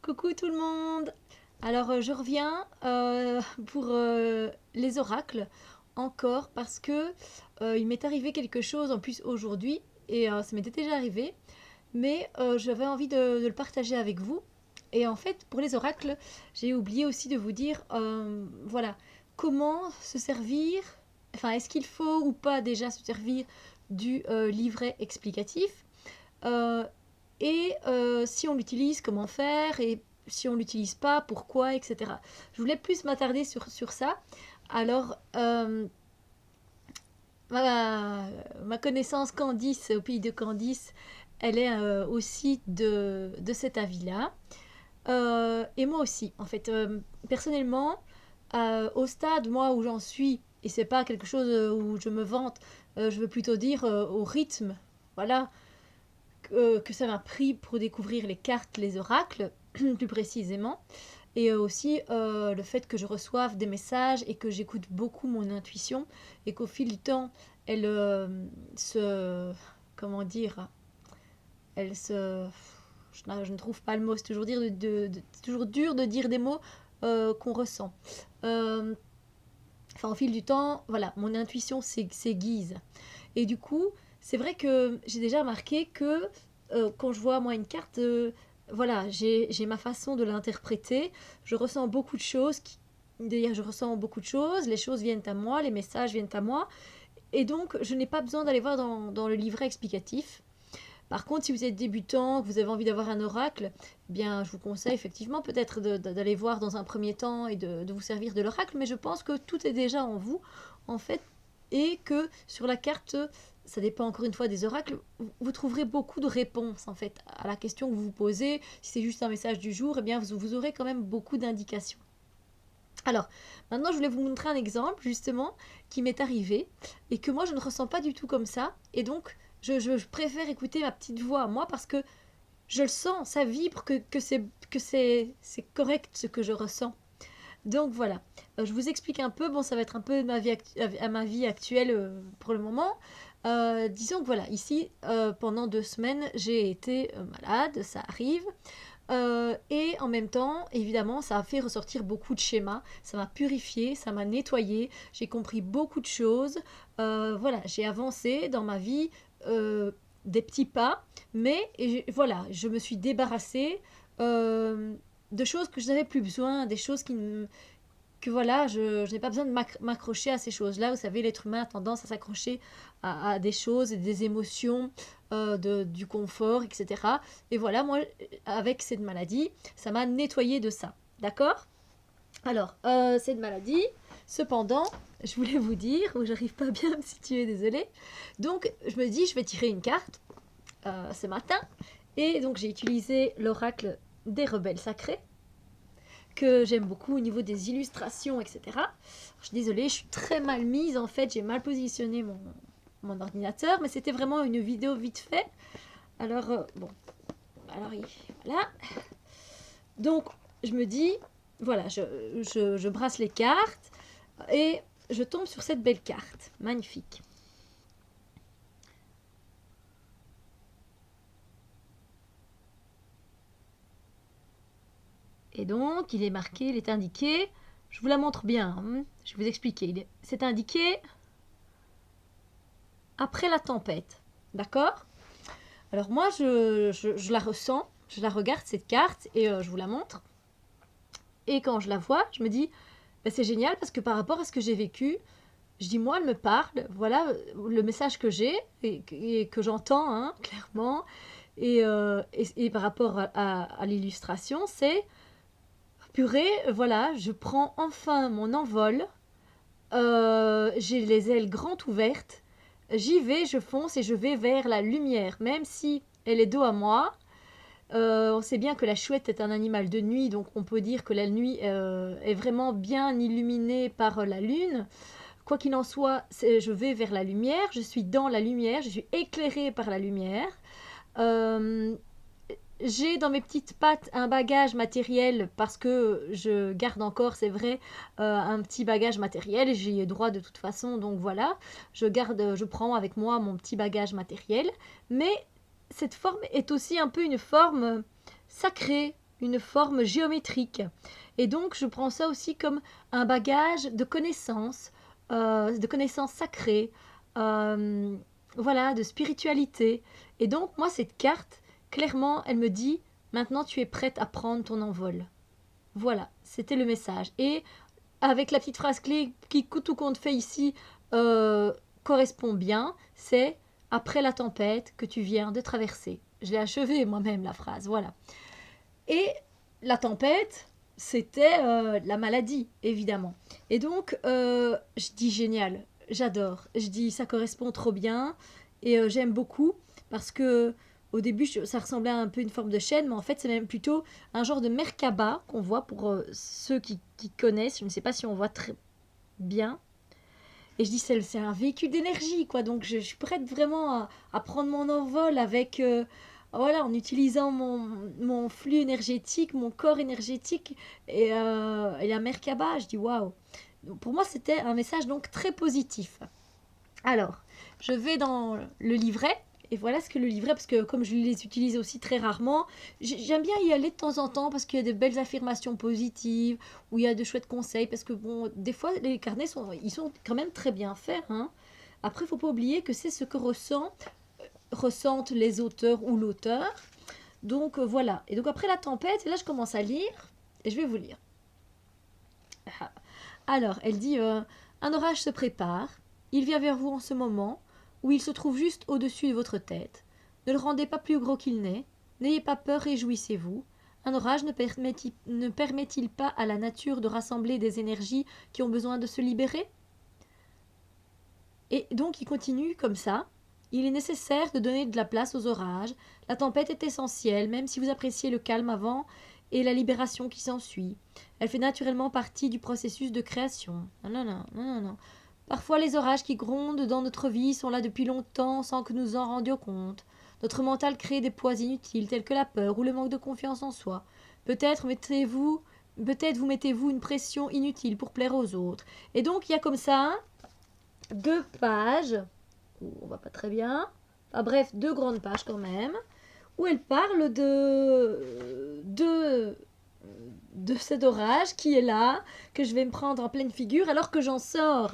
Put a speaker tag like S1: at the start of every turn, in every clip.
S1: Coucou tout le monde! Alors je reviens pour les oracles encore parce que il m'est arrivé quelque chose en plus aujourd'hui et ça m'était déjà arrivé mais j'avais envie de le partager avec vous. Et en fait pour les oracles j'ai oublié aussi de vous dire voilà comment se servir, enfin est-ce qu'il faut ou pas déjà se servir du livret explicatif. Euh, si on l'utilise, comment faire, et si on l'utilise pas, pourquoi, etc. Je voulais plus m'attarder sur ça. Alors, ma connaissance Candice, au pays de Candice, elle est aussi de cet avis-là. Et moi aussi, en fait. Personnellement, au stade, moi, où j'en suis, et c'est pas quelque chose où je me vante, je veux plutôt dire au rythme, voilà, que ça m'a pris pour découvrir les cartes, les oracles, plus précisément. Et aussi le fait que je reçoive des messages et que j'écoute beaucoup mon intuition et qu'au fil du temps, elle se... Comment dire? Elle se... Je ne trouve pas le mot, c'est toujours, toujours dur de dire des mots qu'on ressent. Euh, enfin, au fil du temps, voilà, mon intuition s'aiguise. Et du coup, c'est vrai que j'ai déjà remarqué que quand je vois moi une carte, voilà, j'ai ma façon de l'interpréter. Je ressens beaucoup de choses. D'ailleurs, je ressens beaucoup de choses. Les choses viennent à moi, les messages viennent à moi. Et donc, je n'ai pas besoin d'aller voir dans le livret explicatif. Par contre, si vous êtes débutant, que vous avez envie d'avoir un oracle, eh bien, je vous conseille effectivement peut-être d'aller voir dans un premier temps et de vous servir de l'oracle. Mais je pense que tout est déjà en vous, en fait, et que sur la carte, ça dépend encore une fois des oracles, vous trouverez beaucoup de réponses en fait à la question que vous vous posez. Si c'est juste un message du jour, eh bien vous aurez quand même beaucoup d'indications. Alors, maintenant je voulais vous montrer un exemple justement qui m'est arrivé et que moi je ne ressens pas du tout comme ça. Et donc je préfère écouter ma petite voix à moi parce que je le sens, ça vibre, c'est correct ce que je ressens. Donc voilà, je vous explique un peu, bon ça va être un peu ma vie actuelle pour le moment. Disons que voilà, ici pendant 2 semaines j'ai été malade, ça arrive. Et en même temps, évidemment, ça a fait ressortir beaucoup de schémas, ça m'a purifié, ça m'a nettoyé, j'ai compris beaucoup de choses. Voilà, j'ai avancé dans ma vie des petits pas, mais voilà, je me suis débarrassée de choses que je n'avais plus besoin, des choses que voilà, je n'ai pas besoin de m'accrocher à ces choses-là. Vous savez, l'être humain a tendance à s'accrocher à des choses et des émotions, du confort, etc. Et voilà, moi, avec cette maladie, ça m'a nettoyé de ça. D'accord? Alors, cette maladie, cependant, je voulais vous dire, où j'arrive pas bien à me situer, désolée. Donc, je me dis, je vais tirer une carte ce matin. Et donc, j'ai utilisé l'oracle des rebelles sacrés que j'aime beaucoup au niveau des illustrations, etc. Je suis désolée, je suis très mal mise en fait, j'ai mal positionné mon ordinateur, mais c'était vraiment une vidéo vite fait. Alors, bon, alors voilà. Donc, je me dis, voilà, je brasse les cartes et je tombe sur cette belle carte, magnifique. Et donc, il est marqué, il est indiqué, je vous la montre bien, hein, je vais vous expliquer. C'est indiqué après la tempête, d'accord? Alors moi, je la ressens, je la regarde cette carte et je vous la montre. Et quand je la vois, je me dis, bah, c'est génial parce que par rapport à ce que j'ai vécu, je dis moi, elle me parle, voilà le message que j'ai et que j'entends, hein, clairement. Et par rapport à l'illustration, c'est purée, voilà, je prends enfin mon envol, j'ai les ailes grandes ouvertes, j'y vais, je fonce et je vais vers la lumière, même si elle est dos à moi. On sait bien que la chouette est un animal de nuit, donc on peut dire que la nuit est vraiment bien illuminée par la lune. Quoi qu'il en soit, je vais vers la lumière, je suis dans la lumière, je suis éclairée par la lumière. Euh, j'ai dans mes petites pattes un bagage matériel parce que je garde encore, c'est vrai, un petit bagage matériel. J'y ai droit de toute façon, donc voilà. Je prends avec moi mon petit bagage matériel. Mais cette forme est aussi un peu une forme sacrée, une forme géométrique. Et donc, je prends ça aussi comme un bagage de connaissances sacrées, euh, voilà, de spiritualité. Et donc, moi, cette carte, clairement, elle me dit, maintenant, tu es prête à prendre ton envol. Voilà, c'était le message. Et avec la petite phrase clé qui, tout compte fait ici, correspond bien, c'est après la tempête que tu viens de traverser. Je l'ai achevée moi-même la phrase, voilà. Et la tempête, c'était la maladie, évidemment. Et donc, je dis génial, j'adore. Je dis ça correspond trop bien et j'aime beaucoup parce que au début, ça ressemblait à un peu une forme de chaîne, mais en fait, c'est même plutôt un genre de merkaba qu'on voit pour ceux qui connaissent. Je ne sais pas si on voit très bien. Et je dis, c'est un véhicule d'énergie, quoi. Donc, je suis prête vraiment à prendre mon envol avec, voilà, en utilisant mon flux énergétique, mon corps énergétique et la Merkaba. Je dis, waouh. Donc, pour moi, c'était un message donc très positif. Alors, je vais dans le livret. Et voilà ce que le livret, parce que comme je les utilise aussi très rarement, j'aime bien y aller de temps en temps parce qu'il y a de belles affirmations positives, où il y a de chouettes conseils, parce que bon, des fois, les carnets ils sont quand même très bien faits, hein. Après, il ne faut pas oublier que c'est ce que ressentent les auteurs ou l'auteur. Donc voilà. Et donc après la tempête, et là je commence à lire, et je vais vous lire. Alors, elle dit, un orage se prépare, il vient vers vous en ce moment, où il se trouve juste au-dessus de votre tête. Ne le rendez pas plus gros qu'il n'est, n'ayez pas peur, réjouissez-vous. Un orage ne permet-il pas à la nature de rassembler des énergies qui ont besoin de se libérer? Et donc il continue comme ça. Il est nécessaire de donner de la place aux orages. La tempête est essentielle, même si vous appréciez le calme avant et la libération qui s'ensuit. Elle fait naturellement partie du processus de création. Non, non, non, non, non. Parfois, les orages qui grondent dans notre vie sont là depuis longtemps sans que nous en rendions compte. Notre mental crée des poids inutiles tels que la peur ou le manque de confiance en soi. Peut-être vous mettez-vous une pression inutile pour plaire aux autres. Et donc, il y a comme ça 2 pages, on va pas très bien, enfin bref, 2 grandes pages quand même, où elle parle de cet orage qui est là, que je vais me prendre en pleine figure alors que j'en sors.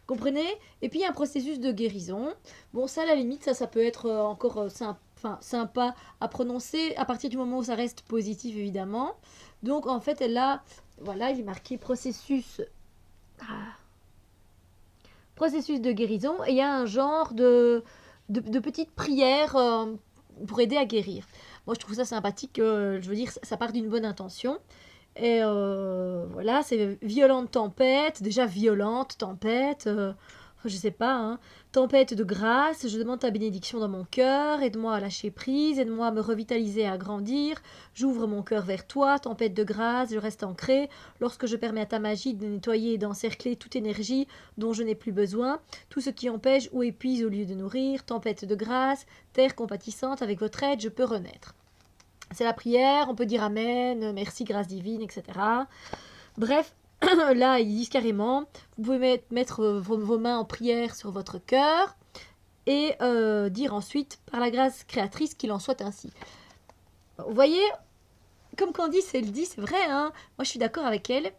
S1: Comprenez? Et puis il y a un processus de guérison. Bon, ça, à la limite, ça peut être encore sympa à prononcer à partir du moment où ça reste positif, évidemment. Donc, en fait, voilà, il est marqué processus de guérison. Et il y a un genre de petites prières pour aider à guérir. Moi, je trouve ça sympathique. Je veux dire, ça part d'une bonne intention. Et voilà, c'est violente tempête, déjà violente tempête, je sais pas, hein. Tempête de grâce, je demande ta bénédiction dans mon cœur, aide-moi à lâcher prise, aide-moi à me revitaliser et à grandir, j'ouvre mon cœur vers toi, tempête de grâce, je reste ancré, lorsque je permets à ta magie de nettoyer et d'encercler toute énergie dont je n'ai plus besoin, tout ce qui empêche ou épuise au lieu de nourrir, tempête de grâce, terre compatissante, avec votre aide, je peux renaître. C'est la prière, on peut dire Amen, merci, grâce divine, etc. Bref, là, ils disent carrément, vous pouvez mettre vos mains en prière sur votre cœur et dire ensuite, par la grâce créatrice, qu'il en soit ainsi. Vous voyez, comme Candice, elle dit, c'est vrai, hein, moi je suis d'accord avec elle,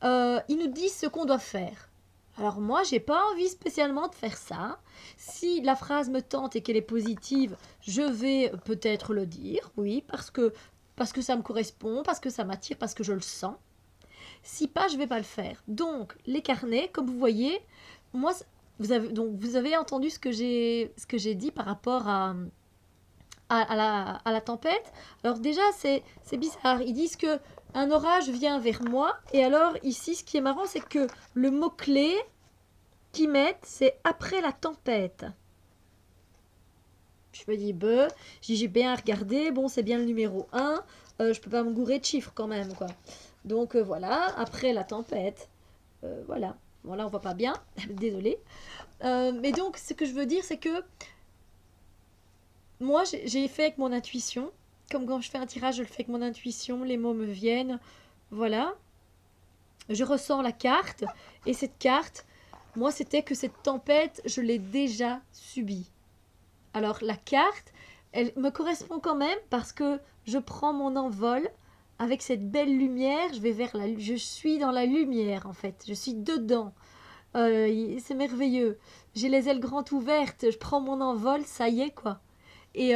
S1: ils nous disent ce qu'on doit faire. Alors moi, j'ai pas envie spécialement de faire ça. Si la phrase me tente et qu'elle est positive, je vais peut-être le dire, oui, parce que ça me correspond, parce que ça m'attire, parce que je le sens. Si pas, je vais pas le faire. Donc, les carnets, comme vous voyez, moi, vous avez entendu ce que j'ai dit par rapport à la tempête. Alors déjà, c'est bizarre. Ils disent que un orage vient vers moi. Et alors, ici, ce qui est marrant, c'est que le mot-clé qu'ils mettent, c'est après la tempête. Je me dis, j'ai bien regardé. Bon, c'est bien le numéro 1. Je peux pas me gourer de chiffres quand même, quoi. Donc voilà, après la tempête. Voilà. Bon, là, on voit pas bien. Désolée. Mais donc, ce que je veux dire, c'est que moi, j'ai fait avec mon intuition. Comme quand je fais un tirage, je le fais avec mon intuition. Les mots me viennent. Voilà. Je ressens la carte. Et cette carte, moi, c'était que cette tempête, je l'ai déjà subie. Alors, la carte, elle me correspond quand même parce que je prends mon envol avec cette belle lumière, je vais vers je suis dans la lumière en fait, je suis dedans. C'est merveilleux. J'ai les ailes grandes ouvertes, je prends mon envol, ça y est quoi. Et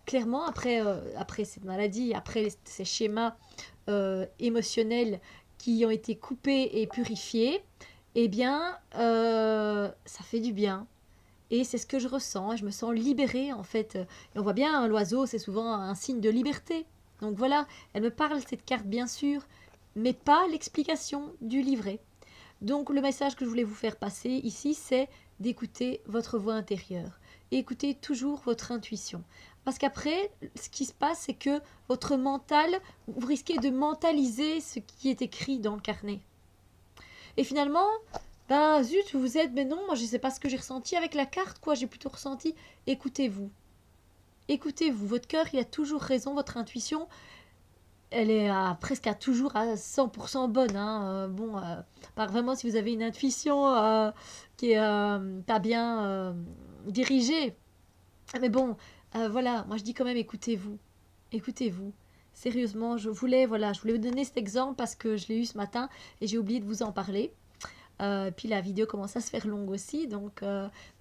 S1: clairement, après cette maladie, après ces schémas émotionnels qui ont été coupés et purifiés, eh bien, ça fait du bien. Et c'est ce que je ressens. Je me sens libérée, en fait. Et on voit bien, hein, l'oiseau, c'est souvent un signe de liberté. Donc voilà, elle me parle, cette carte, bien sûr, mais pas l'explication du livret. Donc le message que je voulais vous faire passer ici, c'est d'écouter votre voix intérieure. Et écoutez toujours votre intuition. Parce qu'après, ce qui se passe, c'est que votre mental, vous risquez de mentaliser ce qui est écrit dans le carnet. Et finalement, ben zut, vous êtes, mais non, moi je ne sais pas ce que j'ai ressenti avec la carte, quoi, j'ai plutôt ressenti. Écoutez-vous. Écoutez-vous, votre cœur, il a toujours raison, votre intuition, elle est presque toujours à 100% bonne. Hein. Par vraiment si vous avez une intuition qui est pas bien dirigée. Mais bon, voilà, moi je dis quand même écoutez-vous. Écoutez-vous. Sérieusement, je voulais vous donner cet exemple parce que je l'ai eu ce matin et j'ai oublié de vous en parler. Puis la vidéo commence à se faire longue aussi, donc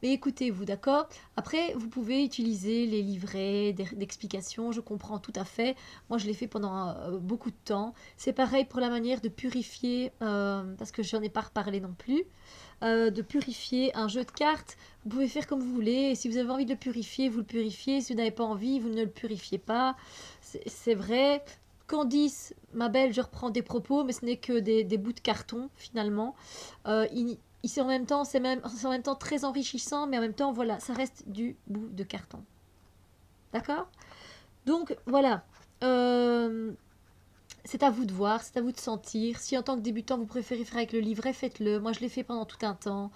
S1: mais écoutez-vous, d'accord. Après, vous pouvez utiliser les livrets d'explications, je comprends tout à fait. Moi, je l'ai fait pendant beaucoup de temps. C'est pareil pour la manière de purifier, parce que j'en ai pas reparlé non plus, de purifier un jeu de cartes. Vous pouvez faire comme vous voulez. Et si vous avez envie de le purifier, vous le purifiez. Si vous n'avez pas envie, vous ne le purifiez pas. C'est vrai. Candice, ma belle, je reprends des propos, mais ce n'est que des bouts de carton finalement. C'est en même temps, c'est en même temps très enrichissant, mais en même temps, voilà, ça reste du bout de carton. D'accord? Donc voilà, c'est à vous de voir, c'est à vous de sentir. Si en tant que débutant vous préférez faire avec le livret, faites-le. Moi, je l'ai fait pendant tout un temps.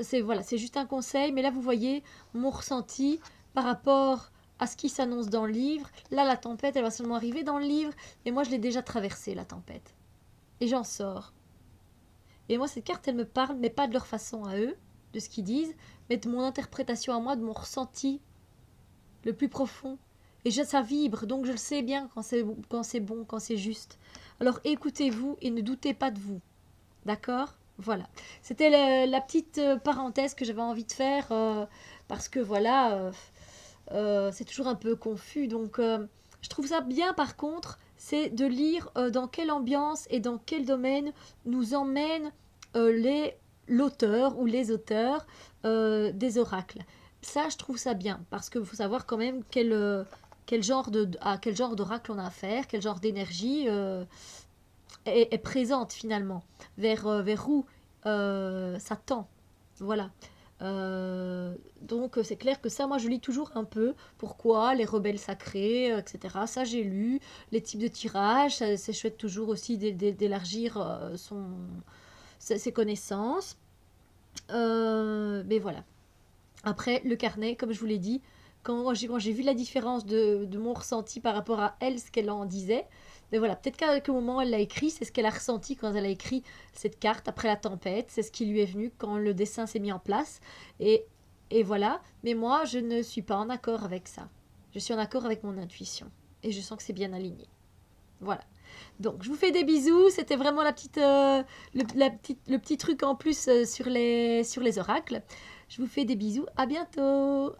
S1: C'est juste un conseil, mais là vous voyez mon ressenti par rapport à ce qui s'annonce dans le livre. Là, la tempête, elle va seulement arriver dans le livre, et moi, je l'ai déjà traversée, la tempête. Et j'en sors. Et moi, cette carte, elle me parle, mais pas de leur façon à eux, de ce qu'ils disent, mais de mon interprétation à moi, de mon ressenti le plus profond. Et ça vibre, donc je le sais bien quand c'est bon, quand c'est juste. Alors écoutez-vous et ne doutez pas de vous. D'accord? Voilà. C'était la petite parenthèse que j'avais envie de faire, parce que voilà, c'est toujours un peu confus. Donc je trouve ça bien par contre, c'est de lire dans quelle ambiance et dans quel domaine nous emmène l'auteur ou les auteurs des oracles. Ça, je trouve ça bien, parce qu'il faut savoir quand même quel genre d'oracle on a affaire, quel genre d'énergie est présente finalement, vers où ça tend. Voilà. Donc c'est clair que ça, moi je lis toujours un peu. Pourquoi les rebelles sacrés, etc. Ça j'ai lu. Les types de tirages, c'est chouette toujours aussi d'élargir ses connaissances. Mais voilà. Après, le carnet, comme je vous l'ai dit, quand j'ai vu la différence de mon ressenti par rapport à elle, ce qu'elle en disait, mais voilà, peut-être qu'à quel moment elle l'a écrit, c'est ce qu'elle a ressenti quand elle a écrit cette carte après la tempête, c'est ce qui lui est venu quand le dessin s'est mis en place, et, et voilà. Mais moi, je ne suis pas en accord avec ça. Je suis en accord avec mon intuition, et je sens que c'est bien aligné. Voilà. Donc, je vous fais des bisous. C'était vraiment le petit truc en plus sur les oracles. Je vous fais des bisous. À bientôt.